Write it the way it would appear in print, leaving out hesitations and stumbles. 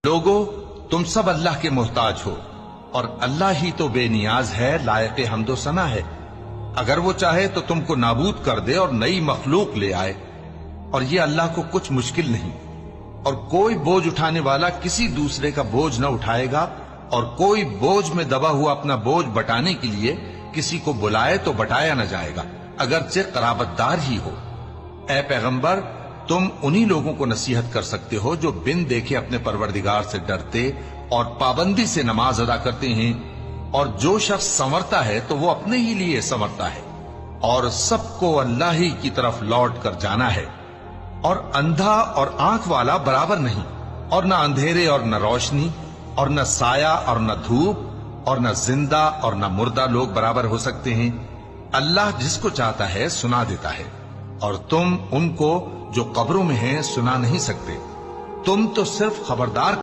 لوگو تم سب اللہ کے محتاج ہو اور اللہ ہی تو بے نیاز ہے، لائق حمد و ثنا ہے۔ اگر وہ چاہے تو تم کو نابود کر دے اور نئی مخلوق لے آئے، اور یہ اللہ کو کچھ مشکل نہیں۔ اور کوئی بوجھ اٹھانے والا کسی دوسرے کا بوجھ نہ اٹھائے گا، اور کوئی بوجھ میں دبا ہوا اپنا بوجھ بٹانے کے لیے کسی کو بلائے تو بٹایا نہ جائے گا، اگرچہ قرابت دار ہی ہو۔ اے پیغمبر، تم انہی لوگوں کو نصیحت کر سکتے ہو جو بن دیکھے اپنے پروردگار سے ڈرتے اور پابندی سے نماز ادا کرتے ہیں، اور جو شخص سنورتا ہے تو وہ اپنے ہی لیے سنورتا ہے، اور سب کو اللہ ہی کی طرف لوٹ کر جانا ہے۔ اور اندھا اور آنکھ والا برابر نہیں، اور نہ اندھیرے اور نہ روشنی، اور نہ سایہ اور نہ دھوپ، اور نہ زندہ اور نہ مردہ لوگ برابر ہو سکتے ہیں۔ اللہ جس کو چاہتا ہے سنا دیتا ہے، اور تم ان کو جو قبروں میں ہیں سنا نہیں سکتے، تم تو صرف خبردار